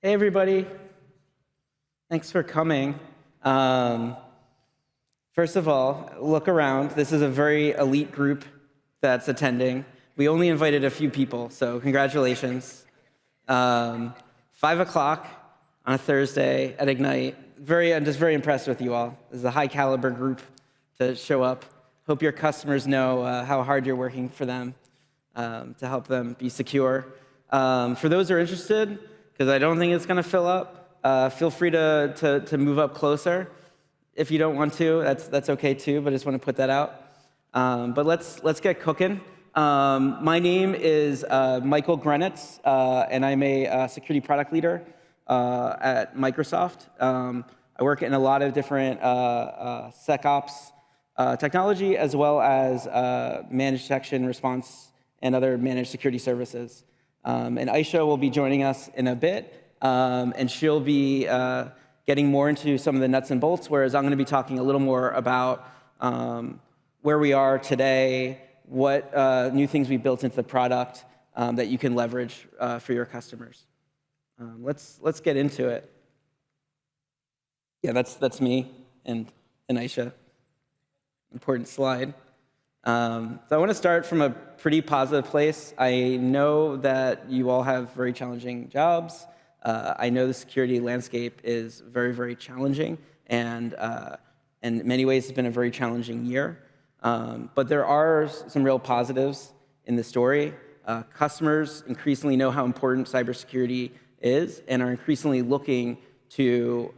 Hey, everybody. Thanks for coming. First of all, look around. This is a very elite group that's attending. We only invited a few people, so congratulations. 5 o'clock on a Thursday at Ignite. I'm just very impressed with you all. This is a high caliber group to show up. Hope your customers know how hard you're working for them to help them be secure. For those who are interested, because I don't think it's going to fill up, feel free to move up closer. If you don't want to, that's okay too, but I just want to put that out. But let's get cooking. My name is Michael Grenetz, and I'm a security product leader at Microsoft. I work in a lot of different SecOps technology, as well as managed detection, response, and other managed security services. And Ayse will be joining us in a bit, and she'll be getting more into some of the nuts and bolts, whereas I'm going to be talking a little more about where we are today, what new things we built into the product that you can leverage for your customers. Let's get into it. Yeah, that's me and Ayse. Important slide. So I want to start from a pretty positive place. I know that you all have very challenging jobs. I know the security landscape is very, very challenging, and in many ways it's been a very challenging year. But there are some real positives in the story. Customers increasingly know how important cybersecurity is and are increasingly looking to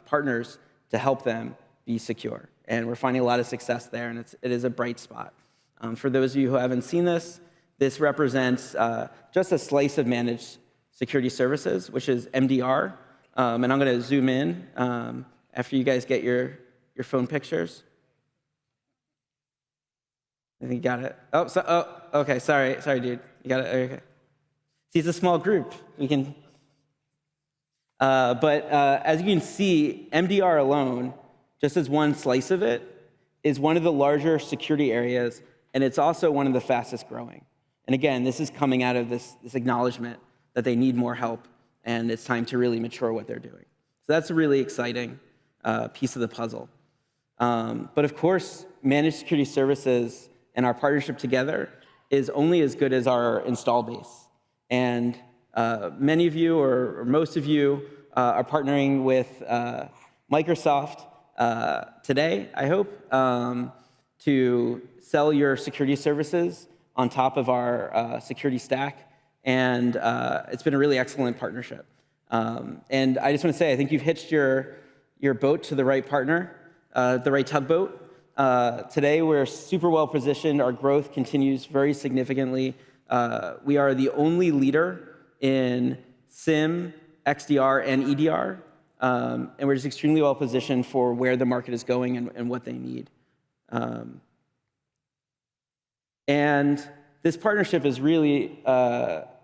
partners to help them be secure. And we're finding a lot of success there, and it is a bright spot. For those of you who haven't seen this represents just a slice of managed security services, which is MDR. And I'm going to zoom in after you guys get your phone pictures. I think you got it. Okay, sorry, dude. You got it, okay. See, it's a small group. We can, but as you can see, MDR alone, just as one slice of it, is one of the larger security areas, and it's also one of the fastest growing. And again, this is coming out of this acknowledgement that they need more help, and it's time to really mature what they're doing. So that's a really exciting piece of the puzzle. But of course, managed security services and our partnership together is only as good as our install base. And many of you, or most of you, are partnering with Microsoft today, I hope, to sell your security services on top of our security stack. And it's been a really excellent partnership. And I just want to say, I think you've hitched your boat to the right partner, the right tugboat. Today, we're super well positioned. Our growth continues very significantly. We are the only leader in SIEM, XDR, and EDR. And we're just extremely well positioned for where the market is going and what they need. And this partnership is really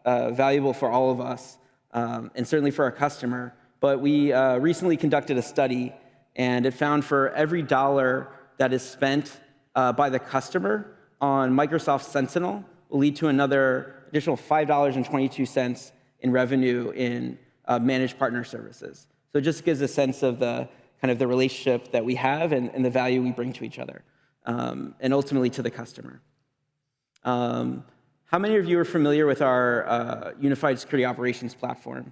valuable for all of us, and certainly for our customer. But we recently conducted a study, and it found for every dollar that is spent by the customer on Microsoft Sentinel will lead to another additional $5.22 in revenue in managed partner services. So it just gives a sense of the kind of the relationship that we have and the value we bring to each other, and ultimately to the customer. How many of you are familiar with our Unified Security Operations platform?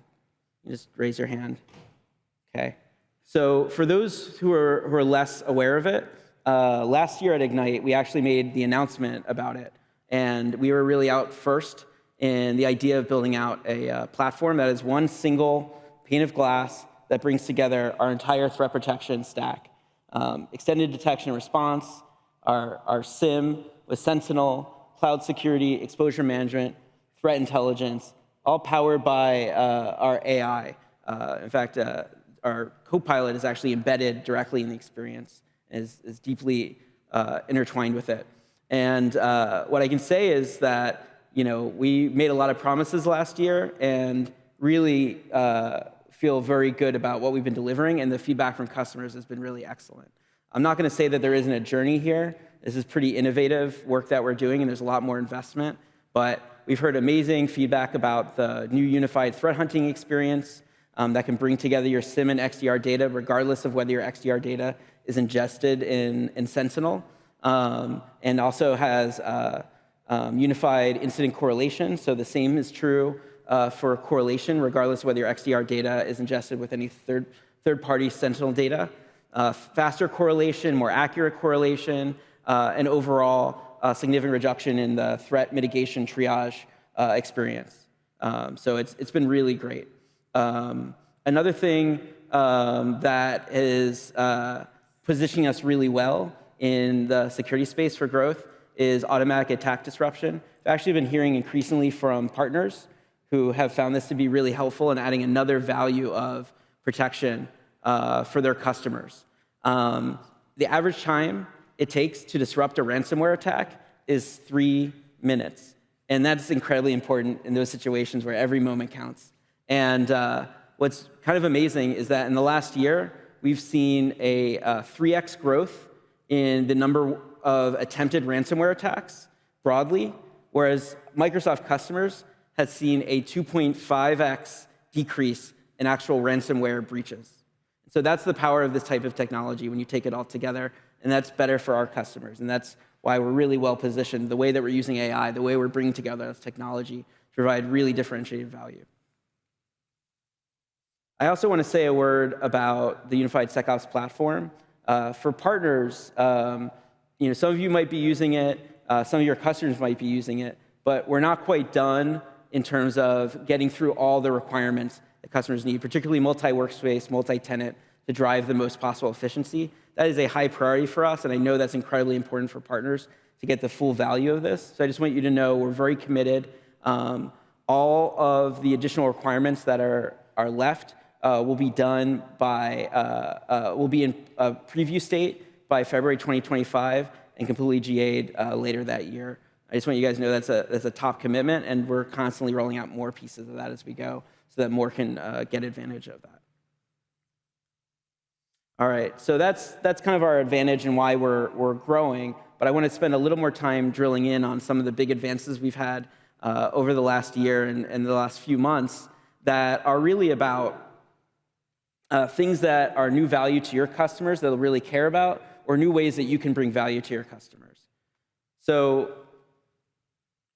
You just raise your hand. Okay. So for those who are less aware of it, last year at Ignite, we actually made the announcement about it. And we were really out first in the idea of building out a platform that is one single pane of glass that brings together our entire threat protection stack. Extended detection and response, our SIEM with Sentinel, cloud security, exposure management, threat intelligence, all powered by our AI. In fact, our Copilot is actually embedded directly in the experience, is deeply intertwined with it. And what I can say is that we made a lot of promises last year and really feel very good about what we've been delivering, and the feedback from customers has been really excellent. I'm not going to say that there isn't a journey here. This is pretty innovative work that we're doing, and there's a lot more investment. But we've heard amazing feedback about the new unified threat hunting experience, that can bring together your SIM and XDR data, regardless of whether your XDR data is ingested in Sentinel, and also has unified incident correlation. So the same is true for correlation, regardless of whether your XDR data is ingested with any third-party Sentinel data. Faster correlation, more accurate correlation, and overall significant reduction in the threat mitigation triage experience. So it's been really great. Another thing that is positioning us really well in the security space for growth is automatic attack disruption. I've actually been hearing increasingly from partners who have found this to be really helpful in adding another value of protection for their customers. The average time it takes to disrupt a ransomware attack is 3 minutes. And that's incredibly important in those situations where every moment counts. And what's kind of amazing is that in the last year, we've seen a 3x growth in the number of attempted ransomware attacks broadly, whereas Microsoft customers have seen a 2.5x decrease in actual ransomware breaches. So that's the power of this type of technology when you take it all together, and that's better for our customers. And that's why we're really well positioned, the way that we're using AI, the way we're bringing together this technology to provide really differentiated value. I also want to say a word about the unified SecOps platform. For partners, some of you might be using it, some of your customers might be using it, but we're not quite done in terms of getting through all the requirements that customers need, particularly multi-workspace, multi-tenant, to drive the most possible efficiency. That is a high priority for us, and I know that's incredibly important for partners to get the full value of this. So I just want you to know we're very committed. All of the additional requirements that are left will be done by, will be in a preview state by February 2025 and completely GA'd later that year. I just want you guys to know that's a top commitment, and we're constantly rolling out more pieces of that as we go so that more can get advantage of that. All right, so that's kind of our advantage and why we're growing, but I want to spend a little more time drilling in on some of the big advances we've had over the last year and the last few months that are really about things that are new value to your customers that they'll really care about, or new ways that you can bring value to your customers. So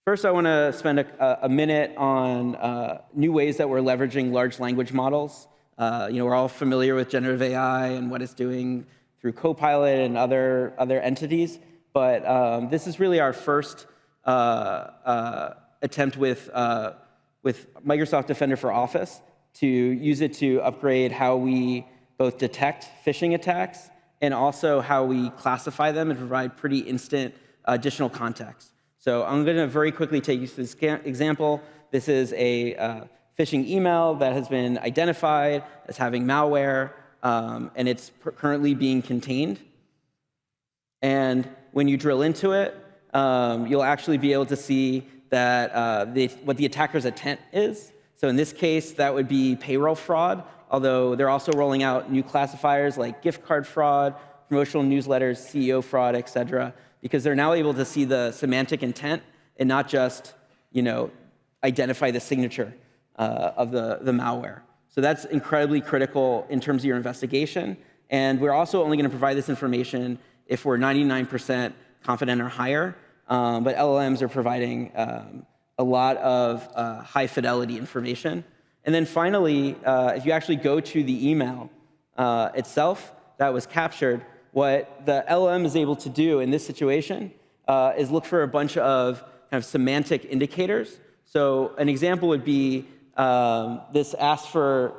first, I want to spend a minute on new ways that we're leveraging large language models. We're all familiar with generative AI and what it's doing through Copilot and other entities, but this is really our first attempt with Microsoft Defender for Office to use it to upgrade how we both detect phishing attacks and also how we classify them and provide pretty instant additional context. So I'm going to very quickly take you through this example. This is a phishing email that has been identified as having malware, and it's currently being contained. And when you drill into it, you'll actually be able to see that what the attacker's intent is. So in this case, that would be payroll fraud, although they're also rolling out new classifiers like gift card fraud, promotional newsletters, CEO fraud, et cetera, because they're now able to see the semantic intent and not just identify the signature of the malware. So that's incredibly critical in terms of your investigation. And we're also only going to provide this information if we're 99% confident or higher. But LLMs are providing a lot of high fidelity information. And then finally, if you actually go to the email itself that was captured, what the LLM is able to do in this situation is look for a bunch of kind of semantic indicators. So an example would be this asks for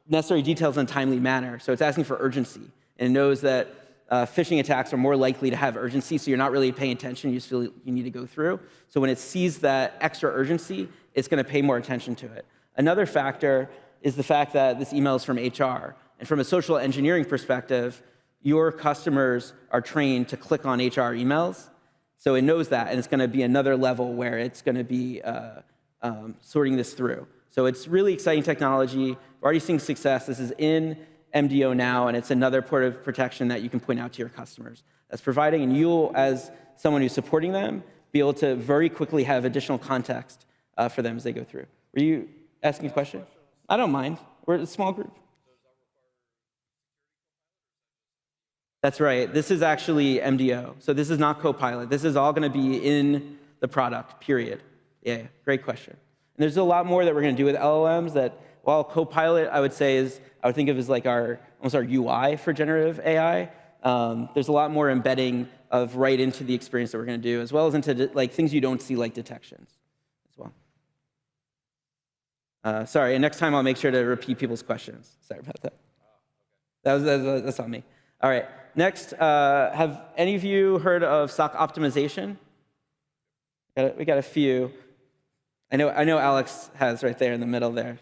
necessary details in a timely manner. So it's asking for urgency, and it knows that phishing attacks are more likely to have urgency, so you're not really paying attention, you just feel you need to go through. So when it sees that extra urgency, it's going to pay more attention to it. Another factor is the fact that this email is from HR. And from a social engineering perspective, your customers are trained to click on HR emails. So it knows that, and it's going to be another level where it's going to be sorting this through. So it's really exciting technology. We're already seeing success. This is in MDO now, and it's another port of protection that you can point out to your customers that's providing, and you'll, as someone who's supporting them, be able to very quickly have additional context for them as they go through. Were you asking a question? I don't mind. We're a small group. That's right. This is actually MDO. So this is not Copilot. This is all going to be in the product, period. Yeah, great question. And there's a lot more that we're going to do with LLMs that, while Copilot, I would think of as like almost our UI for generative AI. There's a lot more embedding of right into the experience that we're going to do, as well as into like things you don't see, like detections as well. Sorry, and next time I'll make sure to repeat people's questions. Sorry about that. That's on me. All right. Next, have any of you heard of SOC optimization? We got a few. I know Alex has right there in the middle there.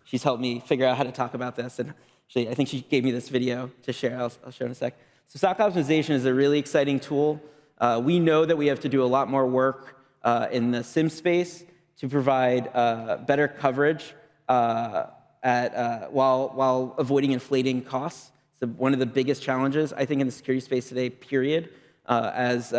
She's helped me figure out how to talk about this, and actually, I think she gave me this video to share. I'll show in a sec. So SOC optimization is a really exciting tool. We know that we have to do a lot more work in the SIM space to provide better coverage while avoiding inflating costs. So one of the biggest challenges, I think, in the security space today, period, as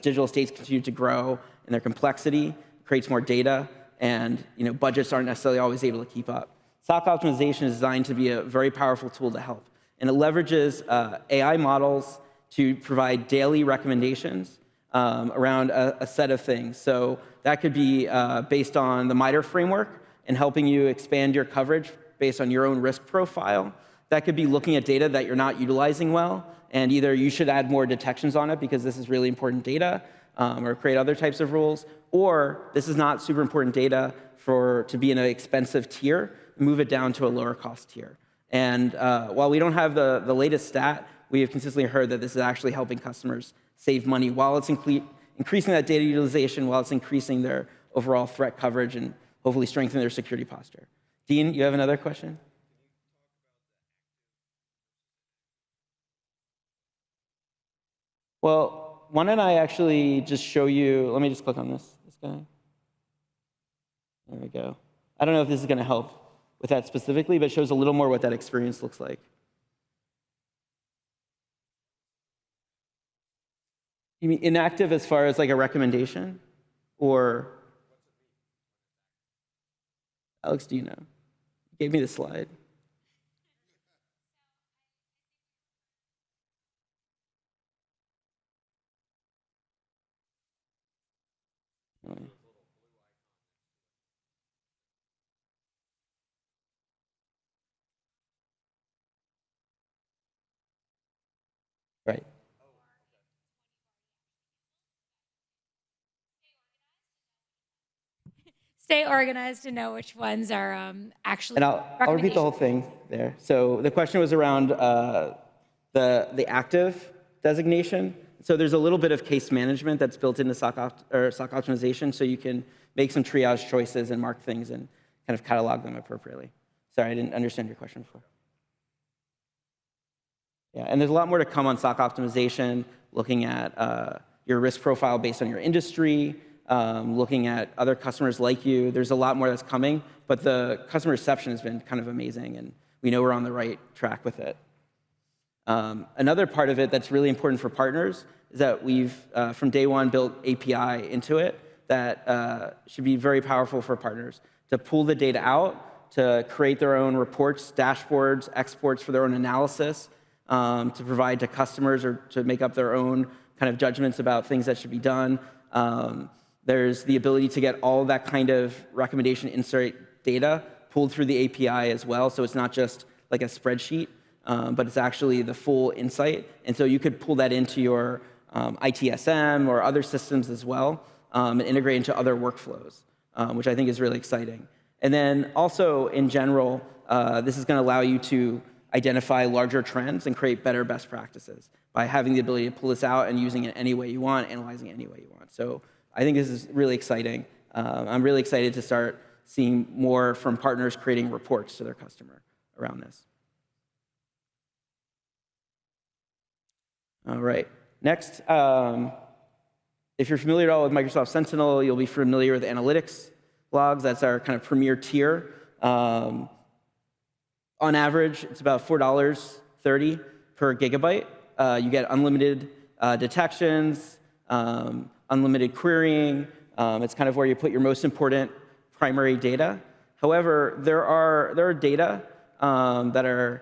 digital estates continue to grow and their complexity creates more data, and budgets aren't necessarily always able to keep up. SOC optimization is designed to be a very powerful tool to help, and it leverages AI models to provide daily recommendations around a set of things. So that could be based on the MITRE framework and helping you expand your coverage based on your own risk profile. That could be looking at data that you're not utilizing well, and either you should add more detections on it because this is really important data, or create other types of rules, or this is not super important data to be in an expensive tier, move it down to a lower cost tier. And while we don't have the latest stat, we have consistently heard that this is actually helping customers save money while it's increasing that data utilization, while it's increasing their overall threat coverage and hopefully strengthening their security posture. Dean, you have another question? Well, why don't I actually just show you, let me just click on this guy. There we go. I don't know if this is going to help with that specifically, but it shows a little more what that experience looks like. You mean inactive as far as like a recommendation? Or, Alex, do you know? You gave me the slide. Right. Stay organized to know which ones are actually. And I'll repeat the whole thing there. So the question was around the active designation. So there's a little bit of case management that's built into SOC optimization, so you can make some triage choices and mark things and kind of catalog them appropriately. Sorry, I didn't understand your question before. Yeah, and there's a lot more to come on SOC optimization, looking at your risk profile based on your industry, looking at other customers like you. There's a lot more that's coming, but the customer reception has been kind of amazing, and we know we're on the right track with it. Another part of it that's really important for partners is that we've, from day one, built API into it that should be very powerful for partners to pull the data out, to create their own reports, dashboards, exports for their own analysis, to provide to customers or to make up their own kind of judgments about things that should be done. There's the ability to get all that kind of recommendation insert data pulled through the API as well, so it's not just like a spreadsheet, but it's actually the full insight. And so you could pull that into your ITSM or other systems as well, and integrate into other workflows, which I think is really exciting. And then also, in general, this is going to allow you to identify larger trends and create better best practices by having the ability to pull this out and using it any way you want, analyzing it any way you want. So I think this is really exciting. I'm really excited to start seeing more from partners creating reports to their customer around this. All right. Next, if you're familiar at all with Microsoft Sentinel, you'll be familiar with analytics logs. That's our kind of premier tier. On average, it's about $4.30 per gigabyte. You get unlimited detections, unlimited querying. It's kind of where you put your most important primary data. However, there are data that are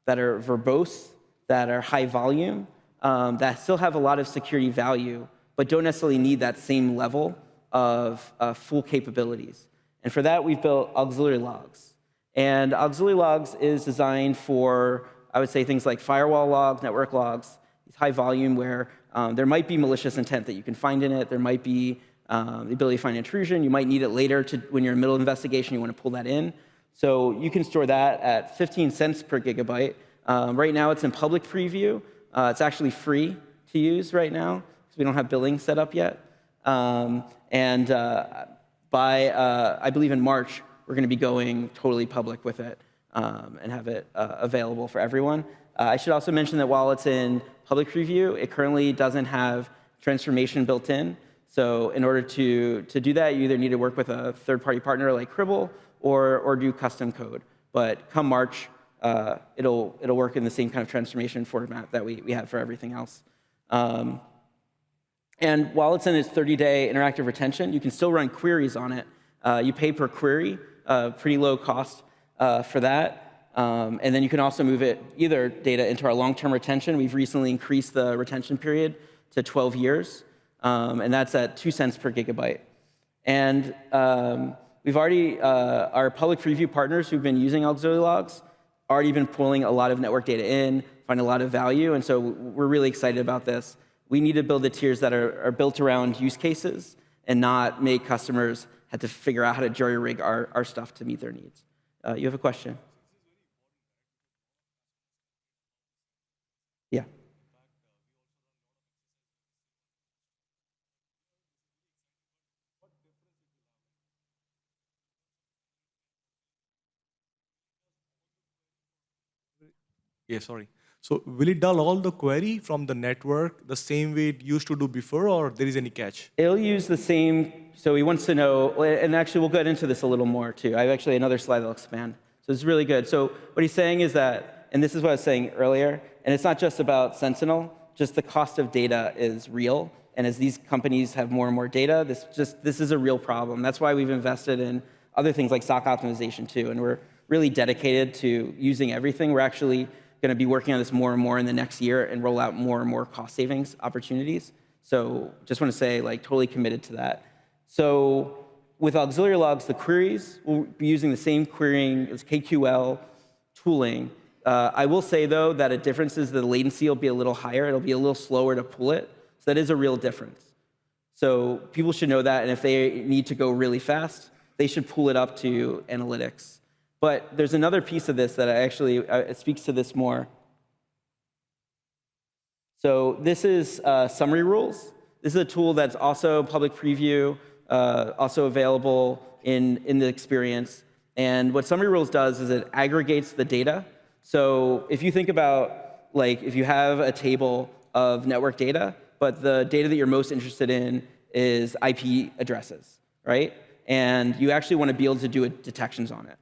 verbose, that are high volume, that still have a lot of security value, but don't necessarily need that same level of full capabilities. And for that, we've built auxiliary logs. And auxiliary logs is designed for, I would say, things like firewall logs, network logs, these high volume where there might be malicious intent that you can find in it. There might be the ability to find intrusion. You might need it later when you're in the middle of investigation, you want to pull that in. So you can store that at 15 cents per gigabyte. Right now, it's in public preview. It's actually free to use right now because we don't have billing set up yet. By, I believe in March, we're going to be going totally public with it and have it available for everyone. I should also mention that while it's in public preview, it currently doesn't have transformation built in. So in order to do that, you either need to work with a third-party partner like 𝗏𝗏𝗏 or do custom code. But come March, it'll work in the same kind of transformation format that we have for everything else. And while it's in its 30-day interactive retention, you can still run queries on it. You pay per query, pretty low cost for that. And then you can also move either data into our long-term retention. We've recently increased the retention period to 12 years, and that's at 2 cents per gigabyte. And we've already, our public preview partners who've been using auxiliary logs already been pulling a lot of network data in, finding a lot of value, and so we're really excited about this. We need to build the tiers that are built around use cases and not make customers have to figure out how to jury-rig our stuff to meet their needs. You have a question? Yeah. Yeah, sorry. So will it dull all the query from the network the same way it used to do before, or there is any catch? It'll use the same, so he wants to know, and actually we'll get into this a little more too. I have actually another slide that'll expand. So it's really good. So what he's saying is that, and this is what I was saying earlier, and it's not just about Sentinel, just the cost of data is real. And as these companies have more and more data, this is a real problem. That's why we've invested in other things like SOC optimization too. And we're really dedicated to using everything. We're actually going to be working on this more and more in the next year and roll out more and more cost savings opportunities. So just want to say, like, totally committed to that. So with auxiliary logs, the queries, we'll be using the same querying as KQL tooling. I will say, though, that a difference is the latency will be a little higher. It'll be a little slower to pull it. So that is a real difference. So people should know that. And if they need to go really fast, they should pull it up to analytics. But there's another piece of this that it speaks to this more. So this is summary rules. This is a tool that's also public preview, also available in the experience. And what summary rules does is it aggregates the data. So if you think about, like, if you have a table of network data, but the data that you're most interested in is IP addresses, right? And you actually want to be able to do detections on it.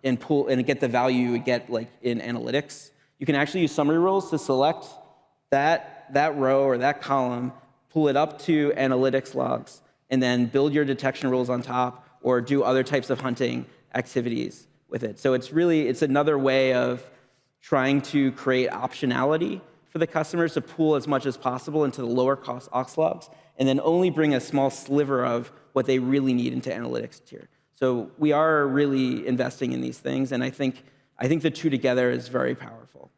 And pull and get the value you get, like, in analytics. You can actually use summary rules to select that row or that column, pull it up to analytics logs, and then build your detection rules on top or do other types of hunting activities with it. So it's another way of trying to create optionality for the customers to pool as much as possible into the lower cost aux logs and then only bring a small sliver of what they really need into analytics tier. So we are really investing in these things, and I think the two together is very powerful.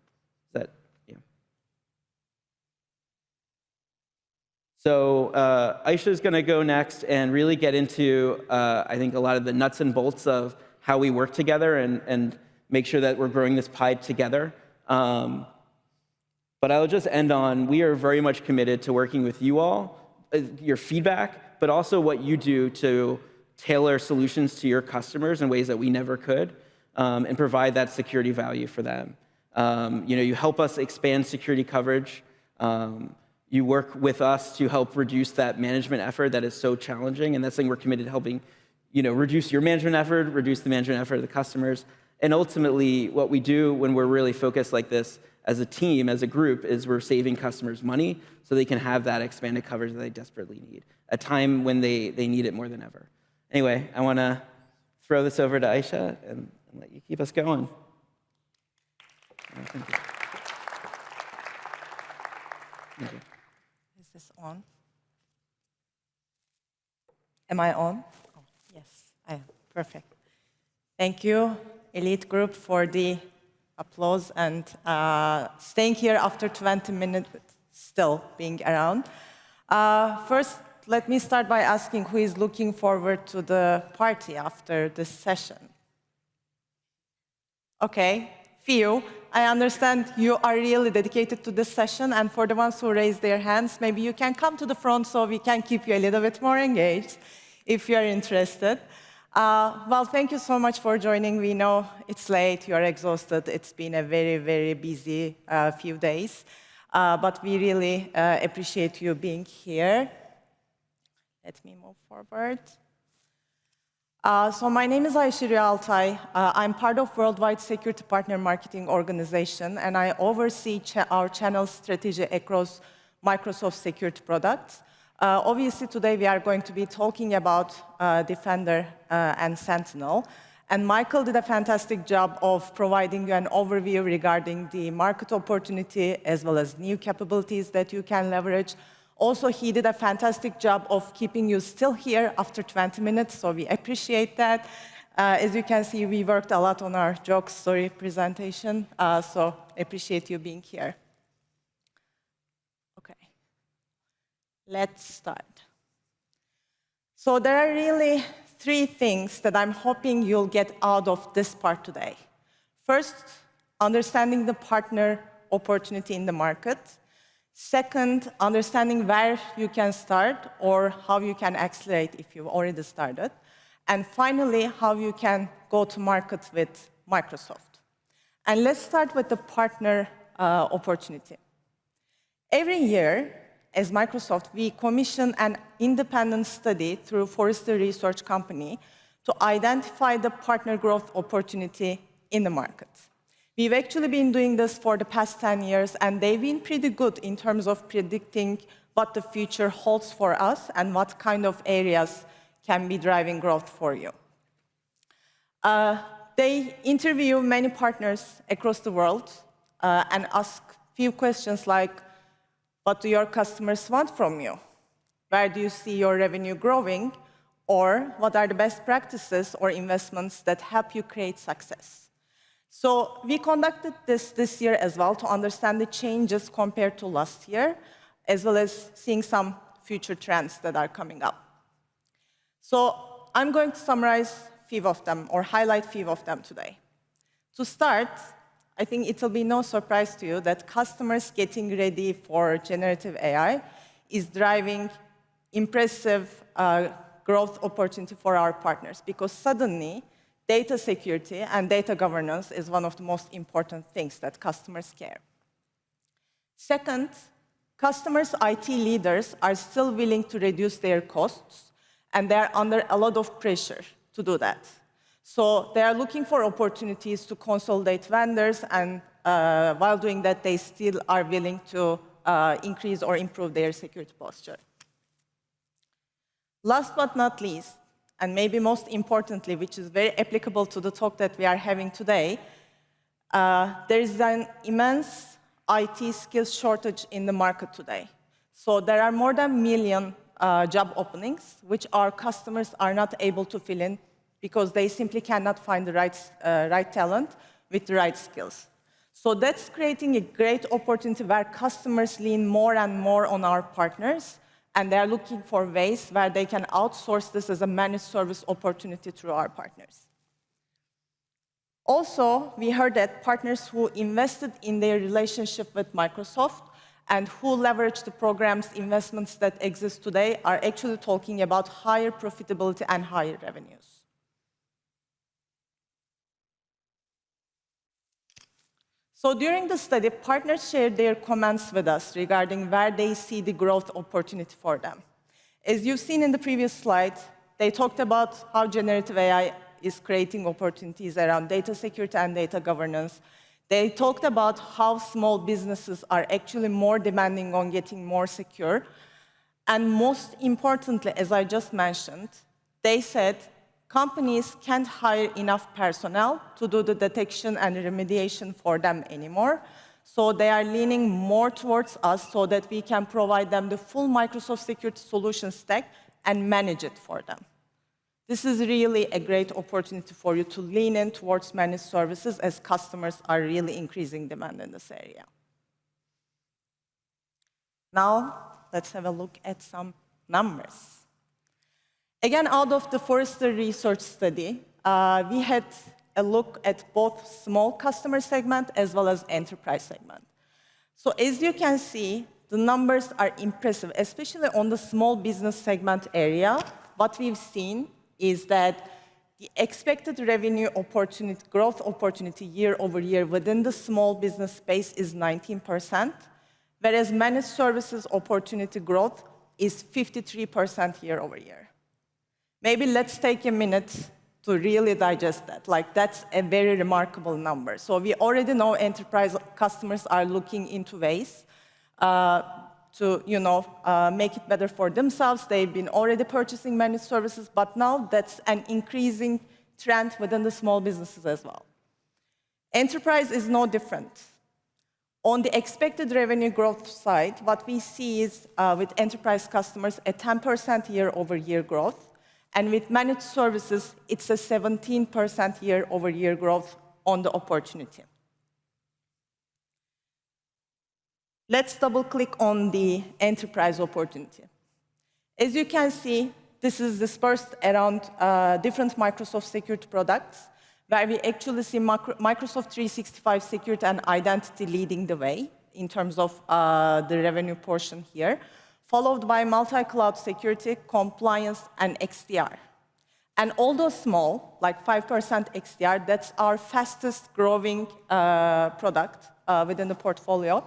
So Ayse is going to go next and really get into, I think, a lot of the nuts and bolts of how we work together and make sure that we're growing this pie together. But I'll just end on, we are very much committed to working with you all, your feedback, but also what you do to tailor solutions to your customers in ways that we never could, and provide that security value for them. You help us expand security coverage. You work with us to help reduce that management effort that is so challenging, and that's something we're committed to helping, reduce your management effort, reduce the management effort of the customers. And ultimately, what we do when we're really focused like this as a team, as a group, is we're saving customers money so they can have that expanded coverage that they desperately need, a time when they need it more than ever. Anyway, I want to throw this over to Ayse and let you keep us going. Thank you. Thank you. Is this on? Am I on? Oh, yes, I am. Perfect. Thank you, Elite Group, for the applause and staying here after 20 minutes, still being around. First, let me start by asking who is looking forward to the party after this session. Okay, few. I understand you are really dedicated to this session, and for the ones who raised their hands, maybe you can come to the front so we can keep you a little bit more engaged if you are interested. Well, thank you so much for joining. We know it's late, you are exhausted. It's been a very, very busy few days, but we really appreciate you being here. Let me move forward. So my name is Ayse Altay. I'm part of Worldwide Security Partner Marketing Organization, and I oversee our channel strategy across Microsoft security products. Obviously, today we are going to be talking about Defender and Sentinel. And Michael did a fantastic job of providing you an overview regarding the market opportunity as well as new capabilities that you can leverage. Also, he did a fantastic job of keeping you still here after 20 minutes, so we appreciate that. As you can see, we worked a lot on our joke story presentation, so appreciate you being here. Okay, let's start. So there are really three things that I'm hoping you'll get out of this part today. First, understanding the partner opportunity in the market. Second, understanding where you can start or how you can accelerate if you've already started. And finally, how you can go to market with Microsoft. And let's start with the partner opportunity. Every year, as Microsoft, we commission an independent study through Forrester Research Company to identify the partner growth opportunity in the market. We've actually been doing this for the past 10 years, and they've been pretty good in terms of predicting what the future holds for us and what kind of areas can be driving growth for you. They interview many partners across the world and ask few questions like, what do your customers want from you? Where do you see your revenue growing? Or what are the best practices or investments that help you create success? So we conducted this year as well to understand the changes compared to last year, as well as seeing some future trends that are coming up. So I'm going to summarize a few of them, or highlight a few of them today. To start, I think it'll be no surprise to you that customers getting ready for generative AI is driving impressive growth opportunity for our partners, because suddenly, data security and data governance is one of the most important things that customers care. Second, customers' IT leaders are still willing to reduce their costs, and they're under a lot of pressure to do that. So they are looking for opportunities to consolidate vendors, and while doing that, they still are willing to increase or improve their security posture. Last but not least, and maybe most importantly, which is very applicable to the talk that we are having today, there is an immense IT skills shortage in the market today. So there are more than 1 million job openings, which our customers are not able to fill in because they simply cannot find the right talent with the right skills. So that's creating a great opportunity where customers lean more and more on our partners, and they're looking for ways where they can outsource this as a managed service opportunity through our partners. Also, we heard that partners who invested in their relationship with Microsoft and who leverage the program's investments that exist today are actually talking about higher profitability and higher revenues. So during the study, partners shared their comments with us regarding where they see the growth opportunity for them. As you've seen in the previous slide, they talked about how generative AI is creating opportunities around data security and data governance. They talked about how small businesses are actually more demanding on getting more secure. And most importantly, as I just mentioned, they said companies can't hire enough personnel to do the detection and remediation for them anymore. So they are leaning more towards us so that we can provide them the full Microsoft security solution stack and manage it for them. This is really a great opportunity for you to lean in towards managed services as customers are really increasing demand in this area. Now, let's have a look at some numbers. Again, out of the Forrester research study, we had a look at both small customer segment as well as enterprise segment. So as you can see, the numbers are impressive, especially on the small business segment area. What we've seen is that the expected revenue opportunity, growth opportunity year over year within the small business space is 19%, whereas managed services opportunity growth is 53% year over year. Maybe let's take a minute to really digest that. Like, that's a very remarkable number. So we already know enterprise customers are looking into ways to make it better for themselves. They've been already purchasing managed services, but now that's an increasing trend within the small businesses as well. Enterprise is no different. On the expected revenue growth side, what we see is with enterprise customers a 10% year-over-year growth, and with managed services, it's a 17% year-over-year growth on the opportunity. Let's double-click on the enterprise opportunity. As you can see, this is dispersed around different Microsoft security products, where we actually see Microsoft 365 security and identity leading the way in terms of the revenue portion here, followed by multi-cloud security, compliance, and XDR. And although small, like 5% XDR, that's our fastest growing product within the portfolio,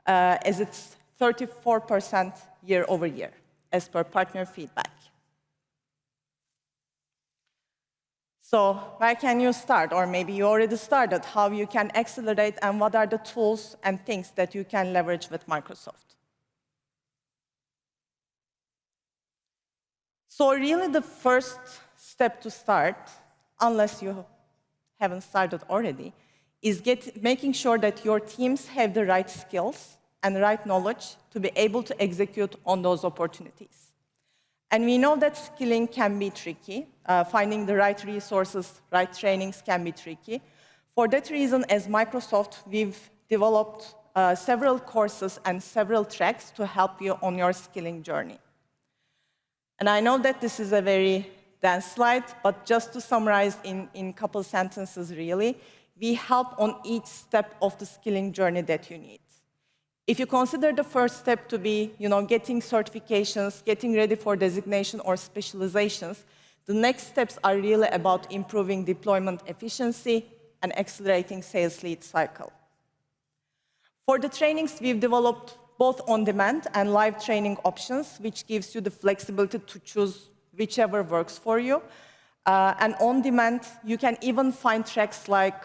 as it's 34% year over year, as per partner feedback. So where can you start? Or maybe you already started, how you can accelerate, and what are the tools and things that you can leverage with Microsoft? So really the first step to start, unless you haven't started already, is making sure that your teams have the right skills and the right knowledge to be able to execute on those opportunities. And we know that skilling can be tricky. Finding the right resources, right trainings can be tricky. For that reason, as Microsoft, we've developed several courses and several tracks to help you on your skilling journey. And I know that this is a very dense slide, but just to summarize in a couple sentences, really, we help on each step of the skilling journey that you need. If you consider the first step to be, getting certifications, getting ready for designation or specializations, the next steps are really about improving deployment efficiency and accelerating sales lead cycle. For the trainings, we've developed both on-demand and live training options, which gives you the flexibility to choose whichever works for you. And on-demand, you can even find tracks like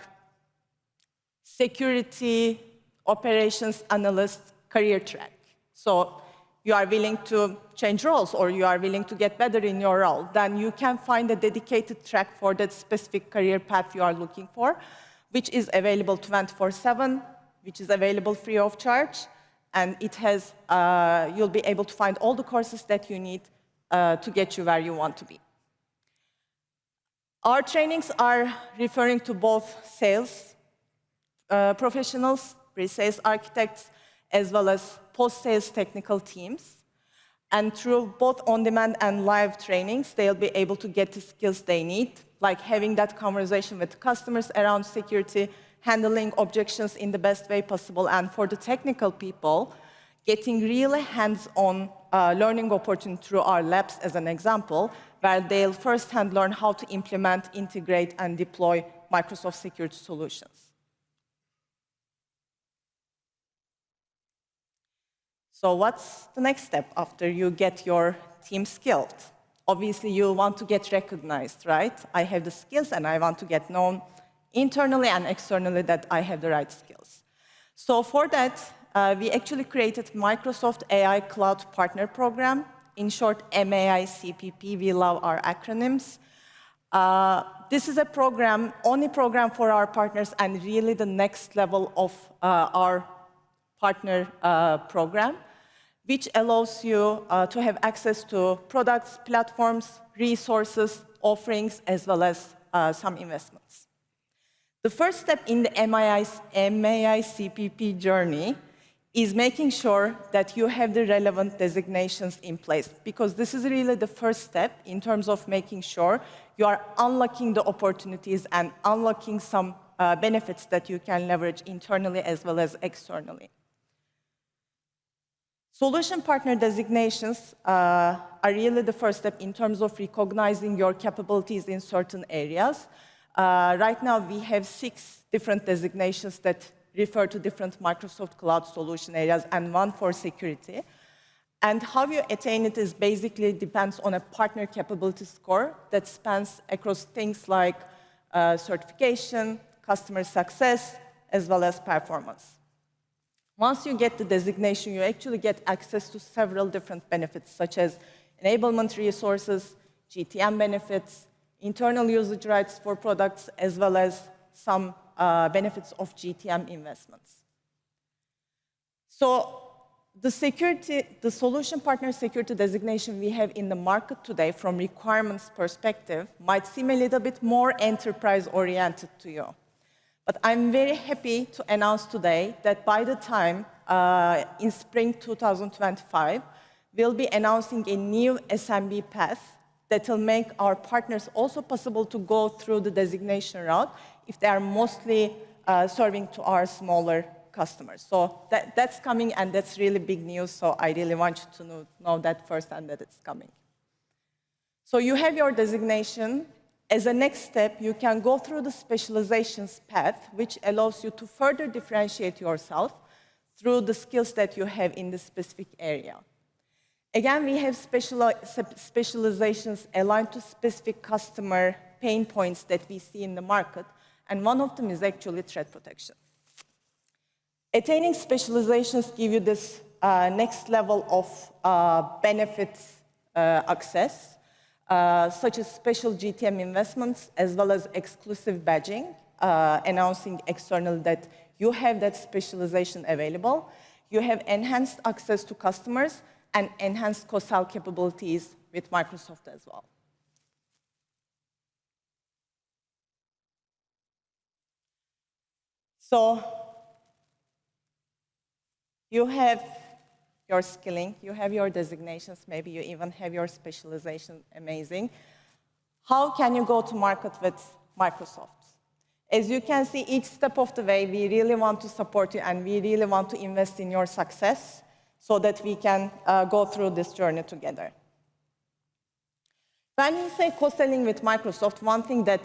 security, operations analyst, career track. So you are willing to change roles or you are willing to get better in your role, then you can find a dedicated track for that specific career path you are looking for, which is available 24/7, which is available free of charge, and it has, you'll be able to find all the courses that you need to get you where you want to be. Our trainings are referring to both sales professionals, pre-sales architects, as well as post-sales technical teams. And through both on-demand and live trainings, they'll be able to get the skills they need, like having that conversation with customers around security, handling objections in the best way possible, and for the technical people, getting really hands-on learning opportunity through our labs as an example, where they'll firsthand learn how to implement, integrate, and deploy Microsoft security solutions. So what's the next step after you get your team skilled? Obviously, you want to get recognized, right? I have the skills, and I want to get known internally and externally that I have the right skills. So for that, we actually created Microsoft AI Cloud Partner Program, in short, 𝗦𝗽𝗍𝗶𝗶. We love our acronyms. This is a program, only program for our partners, and really the next level of our partner program, which allows you to have access to products, platforms, resources, offerings, as well as some investments. The first step in the 𝗦𝗽𝗍𝗶𝗶 journey is making sure that you have the relevant designations in place, because this is really the first step in terms of making sure you are unlocking the opportunities and unlocking some benefits that you can leverage internally as well as externally. Solution partner designations are really the first step in terms of recognizing your capabilities in certain areas. Right now, we have 6 different designations that refer to different Microsoft Cloud solution areas and 1 for security. And how you attain it is basically depends on a partner capability score that spans across things like certification, customer success, as well as performance. Once you get the designation, you actually get access to several different benefits, such as enablement resources, GTM benefits, internal usage rights for products, as well as some benefits of GTM investments. So the solution partner security designation we have in the market today from requirements perspective might seem a little bit more enterprise-oriented to you. But I'm very happy to announce today that by the time in spring 2025, we'll be announcing a new SMB path that will make our partners also possible to go through the designation route if they are mostly serving to our smaller customers. So that's coming, and that's really big news, so I really want you to know that first and that it's coming. So you have your designation. As a next step, you can go through the specializations path, which allows you to further differentiate yourself through the skills that you have in this specific area. Again, we have specializations aligned to specific customer pain points that we see in the market, and one of them is actually threat protection. Attaining specializations give you this next level of benefits access, such as special GTM investments, as well as exclusive badging, announcing externally that you have that specialization available. You have enhanced access to customers and enhanced co-sell capabilities with Microsoft as well. So you have your skilling, you have your designations, maybe you even have your specialization, amazing. How can you go to market with Microsoft? As you can see, each step of the way, we really want to support you and we really want to invest in your success so that we can go through this journey together. When we say co-selling with Microsoft, one thing that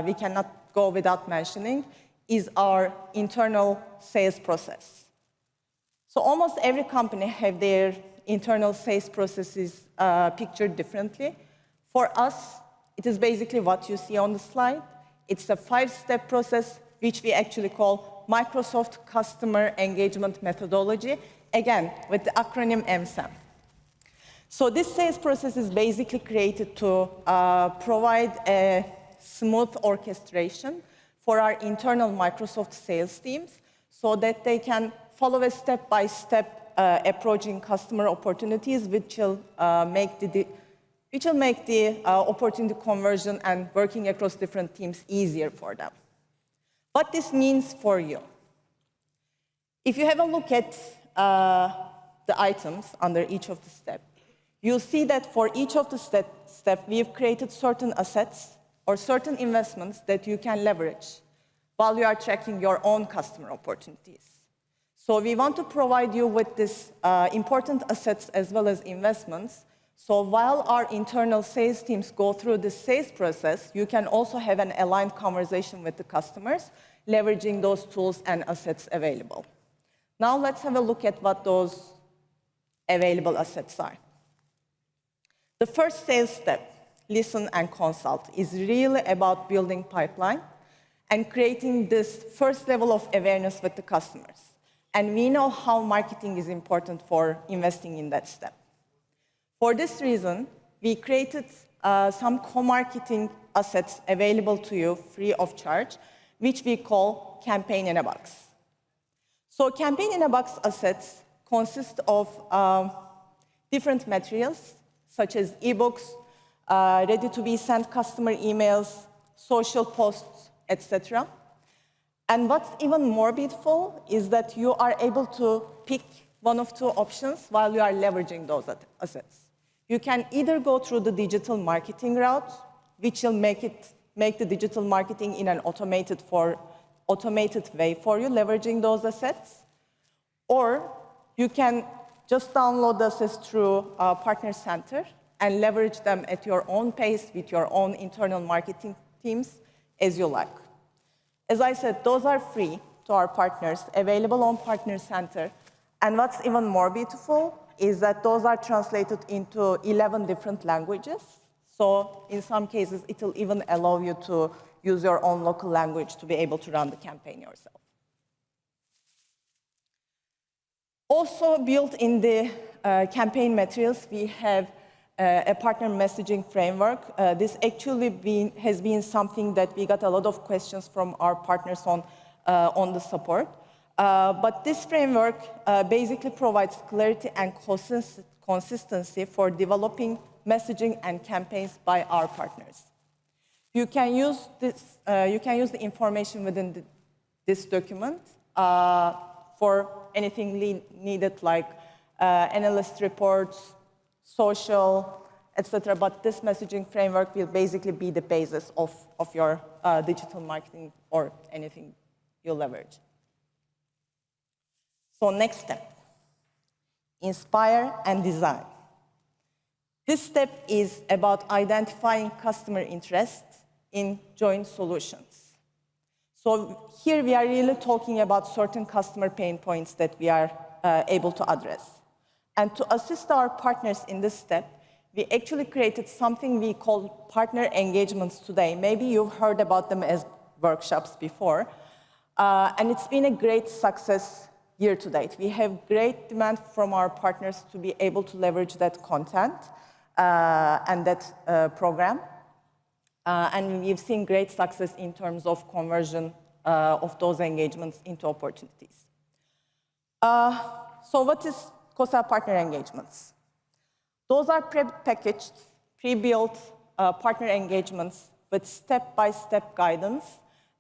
we cannot go without mentioning is our internal sales process. So almost every company have their internal sales processes pictured differently. For us, it is basically what you see on the slide. It's a 5-step process, which we actually call Microsoft Customer Engagement Methodology, again, with the acronym MSAM. So this sales process is basically created to provide a smooth orchestration for our internal Microsoft sales teams so that they can follow a step-by-step approach in customer opportunities, which will make the opportunity conversion and working across different teams easier for them. What this means for you. If you have a look at the items under each of the steps, you'll see that for each of the steps, we've created certain assets or certain investments that you can leverage while you are tracking your own customer opportunities. So we want to provide you with these important assets as well as investments. So while our internal sales teams go through this sales process, you can also have an aligned conversation with the customers, leveraging those tools and assets available. Now let's have a look at what those available assets are. The first sales step, listen and consult, is really about building pipeline and creating this first level of awareness with the customers. And we know how marketing is important for investing in that step. For this reason, we created some co-marketing assets available to you free of charge, which we call Campaign in a Box. So Campaign in a Box assets consist of different materials, such as ebooks, ready-to-be-sent customer emails, social posts, etc. And what's even more beautiful is that you are able to pick one of two options while you are leveraging those assets. You can either go through the digital marketing route, which will make the digital marketing in an automated way for you, leveraging those assets, or you can just download the assets through Partner Center and leverage them at your own pace with your own internal marketing teams as you like. As I said, those are free to our partners, available on Partner Center. And what's even more beautiful is that those are translated into 11 different languages. So in some cases, it will even allow you to use your own local language to be able to run the campaign yourself. Also built in the campaign materials, we have a partner messaging framework. This actually has been something that we got a lot of questions from our partners on the support. But this framework basically provides clarity and consistency for developing messaging and campaigns by our partners. You can use the information within this document for anything needed, like analyst reports, social, etc. But this messaging framework will basically be the basis of your digital marketing or anything you leverage. So next step, inspire and design. This step is about identifying customer interest in joint solutions. So here we are really talking about certain customer pain points that we are able to address. And to assist our partners in this step, we actually created something we call partner engagements today. Maybe you've heard about them as workshops before. And it's been a great success year to date. We have great demand from our partners to be able to leverage that content and that program. And we've seen great success in terms of conversion of those engagements into opportunities. So what is 𝗀𝗲𝗀 partner engagements? Those are pre-packaged, pre-built partner engagements with step-by-step guidance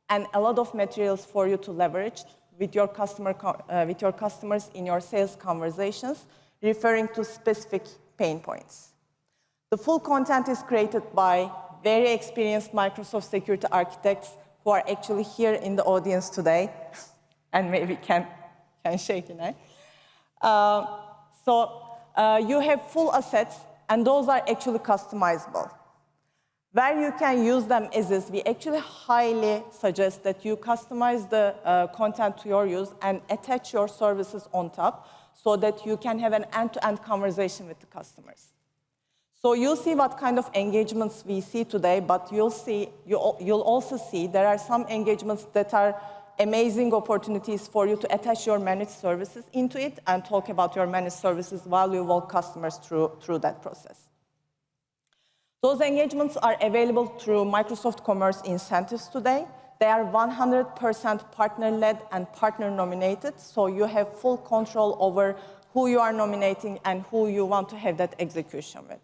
and a lot of materials for you to leverage with your customers in your sales conversations, referring to specific pain points. The full content is created by very experienced Microsoft security architects who are actually here in the audience today, and maybe can shake your neck. So you have full assets, and those are actually customizable. Where you can use them is we actually highly suggest that you customize the content to your use and attach your services on top so that you can have an end-to-end conversation with the customers. So you'll see what kind of engagements we see today, but you'll also see there are some engagements that are amazing opportunities for you to attach your managed services into it and talk about your managed services while you walk customers through that process. Those engagements are available through Microsoft Commerce incentives today. They are 100% partner-led and partner-nominated, so you have full control over who you are nominating and who you want to have that execution with.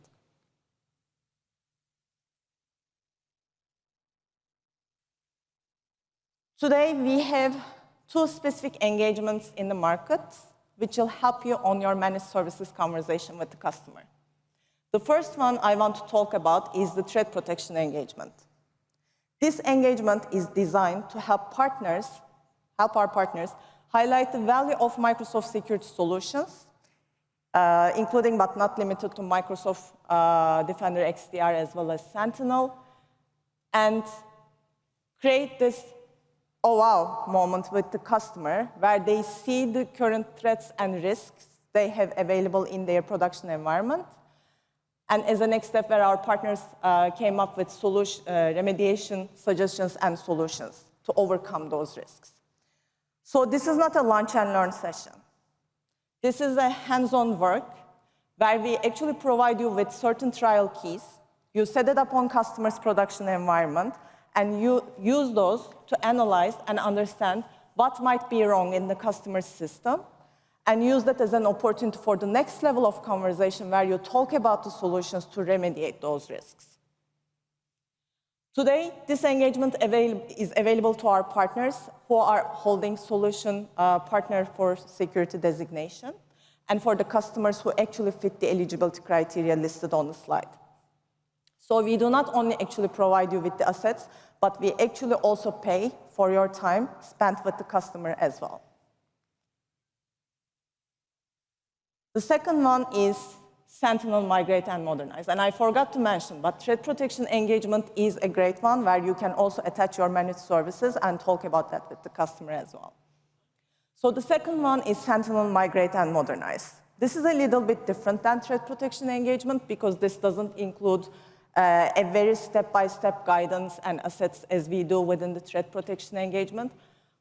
Today, we have 2 specific engagements in the market, which will help you on your managed services conversation with the customer. The first one I want to talk about is the threat protection engagement. This engagement is designed to help our partners highlight the value of Microsoft security solutions, including but not limited to Microsoft Defender XDR as well as Sentinel, and create this oh wow moment with the customer where they see the current threats and risks they have available in their production environment. And as a next step, where our partners came up with remediation suggestions and solutions to overcome those risks. So this is not a lunch and learn session. This is a hands-on work where we actually provide you with certain trial keys. You set it up on customer's production environment, and you use those to analyze and understand what might be wrong in the customer's system, and use that as an opportunity for the next level of conversation where you talk about the solutions to remediate those risks. Today, this engagement is available to our partners who are holding solution partner for security designation, and for the customers who actually fit the eligibility criteria listed on the slide. So we do not only actually provide you with the assets, but we actually also pay for your time spent with the customer as well. The second one is Sentinel, Migrate, and Modernize. And I forgot to mention, but threat protection engagement is a great one where you can also attach your managed services and talk about that with the customer as well. So the second one is Sentinel, Migrate, and Modernize. This is a little bit different than threat protection engagement because this doesn't include a very step-by-step guidance and assets as we do within the threat protection engagement.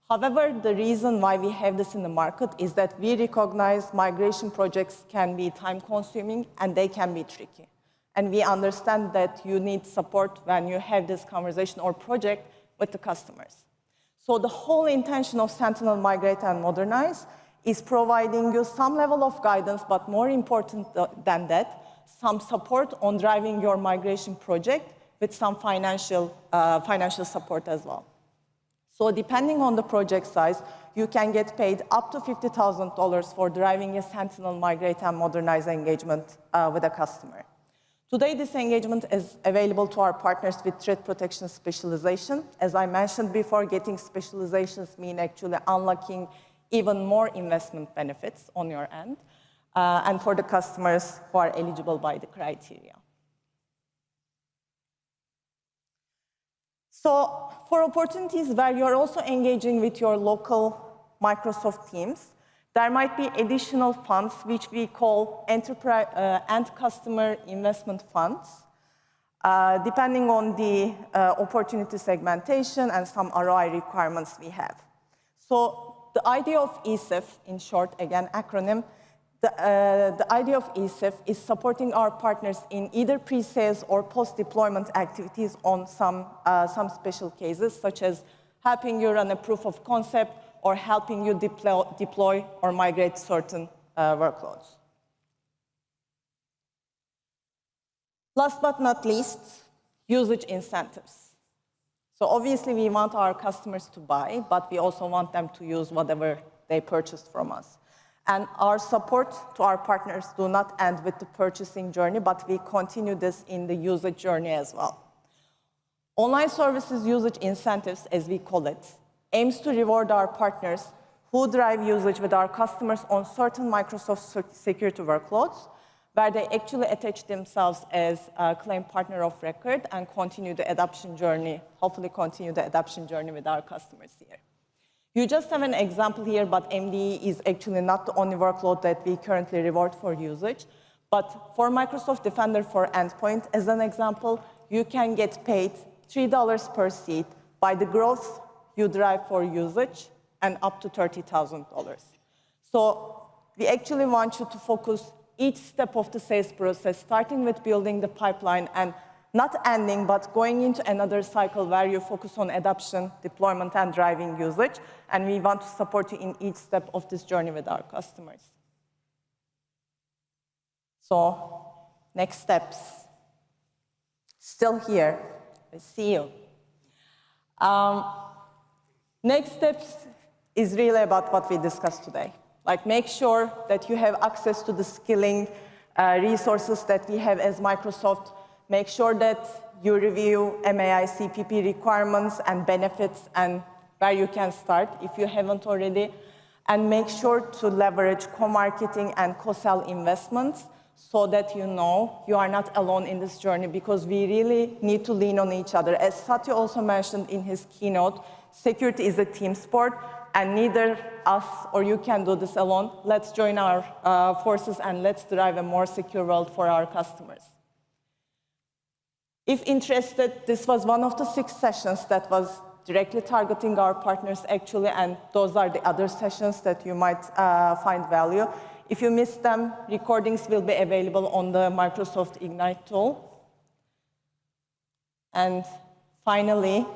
However, the reason why we have this in the market is that we recognize migration projects can be time-consuming and they can be tricky. And we understand that you need support when you have this conversation or project with the customers. So the whole intention of Sentinel, Migrate, and Modernize is providing you some level of guidance, but more important than that, some support on driving your migration project with some financial support as well. So depending on the project size, you can get paid up to $50,000 for driving a Sentinel, Migrate, and Modernize engagement with a customer. Today, this engagement is available to our partners with threat protection specialization. As I mentioned before, getting specializations mean actually unlocking even more investment benefits on your end, and for the customers who are eligible by the criteria. So for opportunities where you're also engaging with your local Microsoft teams, there might be additional funds which we call enterprise and customer investment funds, depending on the opportunity segmentation and some ROI requirements we have. So the idea of ESIF, in short, again, acronym, the idea of ESIF is supporting our partners in either pre-sales or post-deployment activities on some special cases, such as helping you run a proof of concept or helping you deploy or migrate certain workloads. Last but not least, usage incentives. So obviously, we want our customers to buy, but we also want them to use whatever they purchased from us. And our support to our partners do not end with the purchasing journey, but we continue this in the usage journey as well. Online services usage incentives, as we call it, aims to reward our partners who drive usage with our customers on certain Microsoft security workloads, where they actually attach themselves as a claim partner of record and continue the adoption journey, hopefully continue the adoption journey with our customers here. You just have an example here, but MDE is actually not the only workload that we currently reward for usage. But for Microsoft Defender for Endpoint, as an example, you can get paid $3 per seat by the growth you drive for usage and up to $30,000. So we actually want you to focus each step of the sales process, starting with building the pipeline and not ending, but going into another cycle where you focus on adoption, deployment, and driving usage. And we want to support you in each step of this journey with our customers. So, next steps. Still here. I see you. Next steps is really about what we discussed today. Like, make sure that you have access to the skilling resources that we have as Microsoft. Make sure that you review MAI CPP requirements and benefits and where you can start if you haven't already. And make sure to leverage co-marketing and co-sell investments so that you know you are not alone in this journey, because we really need to lean on each other. As Satya also mentioned in his keynote, security is a team sport, and neither us or you can do this alone. Let's join our forces and let's drive a more secure world for our customers. If interested, this was one of the 6 sessions that was directly targeting our partners actually, and those are the other sessions that you might find value. If you missed them, recordings will be available on the Microsoft Ignite tool. And finally,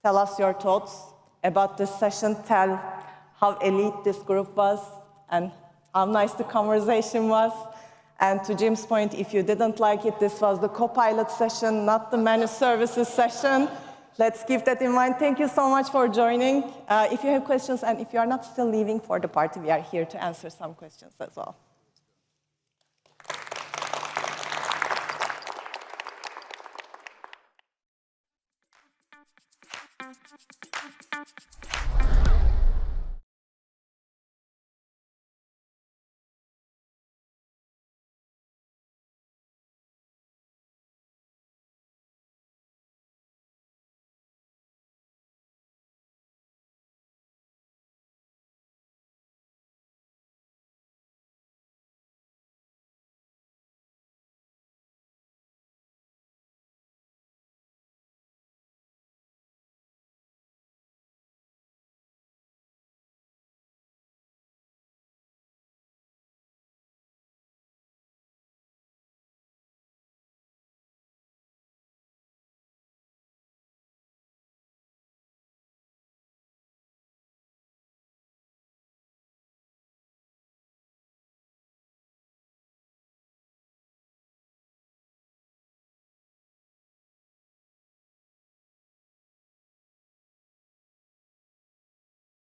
tell us your thoughts about this session. Tell how elite this group was and how nice the conversation was. And to Jim's point, if you didn't like it, this was the Copilot session, not the managed services session. Let's keep that in mind. Thank you so much for joining. If you have questions and if you are not still leaving for the party, we are here to answer some questions as well.